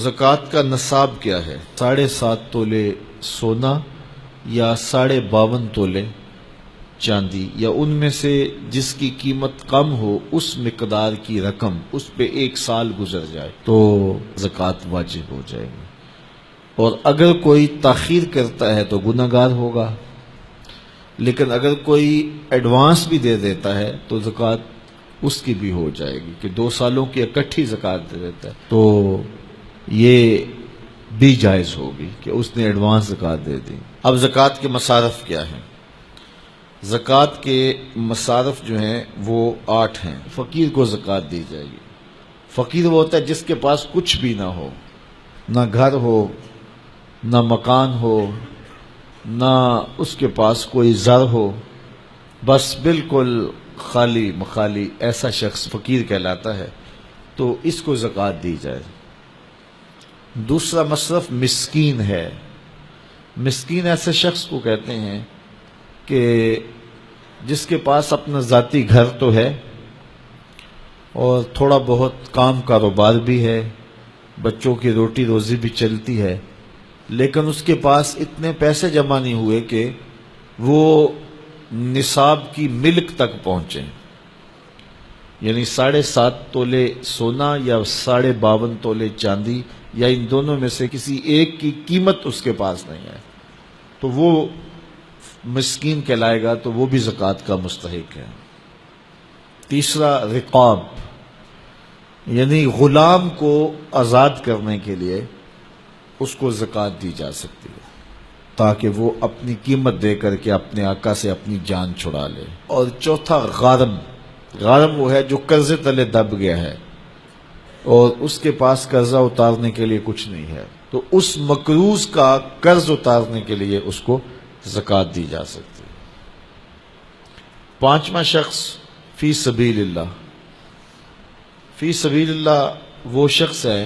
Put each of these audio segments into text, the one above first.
زکوٰۃ کا نصاب کیا ہے؟ 7.5 تولے سونا یا 52.5 تولے چاندی، یا ان میں سے جس کی قیمت کم ہو اس مقدار کی رقم اس پہ 1 سال گزر جائے تو زکوٰۃ واجب ہو جائے گی۔ اور اگر کوئی تاخیر کرتا ہے تو گنہگار ہوگا، لیکن اگر کوئی ایڈوانس بھی دے دیتا ہے تو زکوٰۃ اس کی بھی ہو جائے گی، کہ 2 سالوں کی اکٹھی زکوٰۃ دے دیتا ہے تو یہ بھی جائز ہوگی کہ اس نے ایڈوانس زکوٰۃ دے دی۔ اب زکوٰۃ کے مصارف کیا ہیں؟ زکوٰۃ کے مصارف جو ہیں وہ 8 ہیں۔ فقیر کو زکوٰۃ دی جائے گی۔ فقیر وہ ہوتا ہے جس کے پاس کچھ بھی نہ ہو، نہ گھر ہو، نہ مکان ہو، نہ اس کے پاس کوئی زر ہو، بس بالکل خالی مخالی، ایسا شخص فقیر کہلاتا ہے، تو اس کو زکوٰۃ دی جائے۔ دوسرا مصرف مسکین ہے۔ مسکین ایسے شخص کو کہتے ہیں کہ جس کے پاس اپنا ذاتی گھر تو ہے اور تھوڑا بہت کام کاروبار بھی ہے، بچوں کی روٹی روزی بھی چلتی ہے، لیکن اس کے پاس اتنے پیسے جمع نہیں ہوئے کہ وہ نصاب کی ملک تک پہنچیں، یعنی 7.5 تولے سونا یا 52.5 تولے چاندی، یا ان دونوں میں سے کسی ایک کی قیمت اس کے پاس نہیں ہے، تو وہ مسکین کہلائے گا، تو وہ بھی زکوٰۃ کا مستحق ہے۔ تیسرا رقاب، یعنی غلام کو آزاد کرنے کے لیے اس کو زکوٰۃ دی جا سکتی ہے، تاکہ وہ اپنی قیمت دے کر کے اپنے آقا سے اپنی جان چھڑا لے۔ اور چوتھا غارم۔ غارم وہ ہے جو قرضے تلے دب گیا ہے اور اس کے پاس قرضہ اتارنے کے لیے کچھ نہیں ہے، تو اس مقروض کا قرض اتارنے کے لیے اس کو زکوٰۃ دی جا سکتی ہے۔ 5واں شخص فی سبیل اللہ۔ فی سبیل اللہ وہ شخص ہے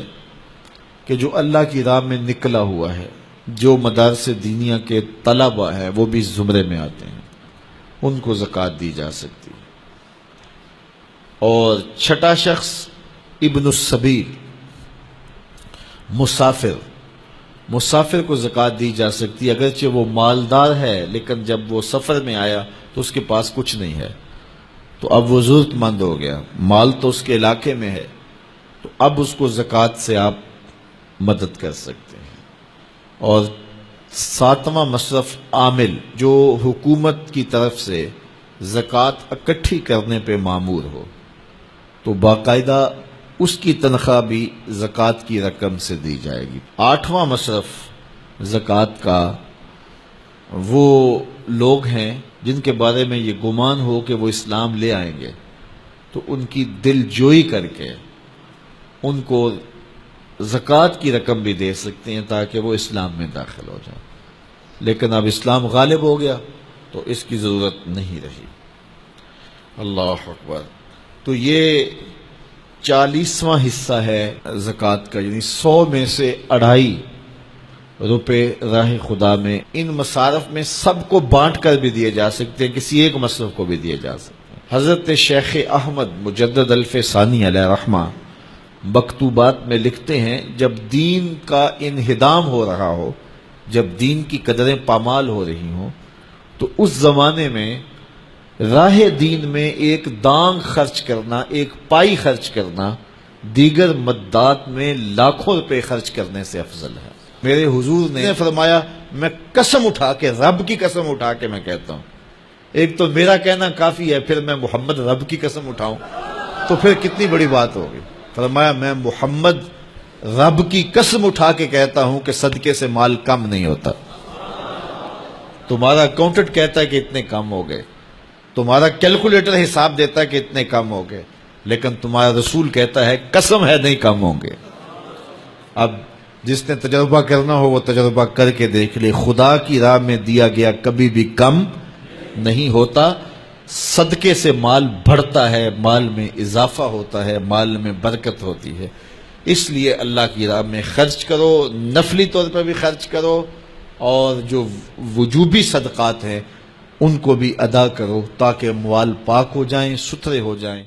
کہ جو اللہ کی راہ میں نکلا ہوا ہے، جو مدارس دینیہ کے طلبہ ہیں وہ بھی زمرے میں آتے ہیں، ان کو زکوٰۃ دی جا سکتی ہے۔ اور 6واں شخص ابن السبیل، مسافر۔ مسافر کو زکوٰۃ دی جا سکتی ہے، اگرچہ وہ مالدار ہے، لیکن جب وہ سفر میں آیا تو اس کے پاس کچھ نہیں ہے، تو اب وہ ضرورت مند ہو گیا، مال تو اس کے علاقے میں ہے، تو اب اس کو زکوٰۃ سے آپ مدد کر سکتے ہیں۔ اور 7واں مصرف عامل، جو حکومت کی طرف سے زکوٰۃ اکٹھی کرنے پہ مامور ہو، تو باقاعدہ اس کی تنخواہ بھی زکوٰۃ کی رقم سے دی جائے گی۔ 8واں مصرف زکوٰۃ کا وہ لوگ ہیں جن کے بارے میں یہ گمان ہو کہ وہ اسلام لے آئیں گے، تو ان کی دل جوئی کر کے ان کو زکوٰۃ کی رقم بھی دے سکتے ہیں تاکہ وہ اسلام میں داخل ہو جائیں، لیکن اب اسلام غالب ہو گیا تو اس کی ضرورت نہیں رہی۔ اللہ اکبر۔ تو یہ 40واں حصہ ہے زکوٰۃ کا، یعنی 100 میں سے 2.5 روپے راہ خدا میں۔ ان مصارف میں سب کو بانٹ کر بھی دیے جا سکتے ہیں، کسی ایک مصرف کو بھی دیے جا سکتے ہیں۔ حضرت شیخ احمد مجدد الف ثانی علیہ رحمہ مکتوبات میں لکھتے ہیں، جب دین کا انہدام ہو رہا ہو، جب دین کی قدریں پامال ہو رہی ہوں، تو اس زمانے میں راہ دین میں ایک دانگ خرچ کرنا، ایک پائی خرچ کرنا، دیگر مدات میں لاکھوں روپے خرچ کرنے سے افضل ہے۔ میرے حضور نے فرمایا، میں قسم اٹھا کے، رب کی قسم اٹھا کے میں کہتا ہوں، ایک تو میرا کہنا کافی ہے، پھر میں محمد رب کی قسم اٹھاؤں تو پھر کتنی بڑی بات ہوگی۔ فرمایا، میں محمد رب کی قسم اٹھا کے کہتا ہوں کہ صدقے سے مال کم نہیں ہوتا۔ تمہارا اکاؤنٹنٹ کہتا ہے کہ اتنے کم ہو گئے، تمہارا کیلکولیٹر حساب دیتا ہے کہ اتنے کم ہو گئے، لیکن تمہارا رسول کہتا ہے قسم ہے نہیں کم ہوں گے۔ اب جس نے تجربہ کرنا ہو وہ تجربہ کر کے دیکھ لے، خدا کی راہ میں دیا گیا کبھی بھی کم نہیں ہوتا، صدقے سے مال بڑھتا ہے، مال میں اضافہ ہوتا ہے، مال میں برکت ہوتی ہے۔ اس لیے اللہ کی راہ میں خرچ کرو، نفلی طور پر بھی خرچ کرو، اور جو وجوبی صدقات ہیں ان کو بھی ادا کرو، تاکہ اموال پاک ہو جائیں، ستھرے ہو جائیں۔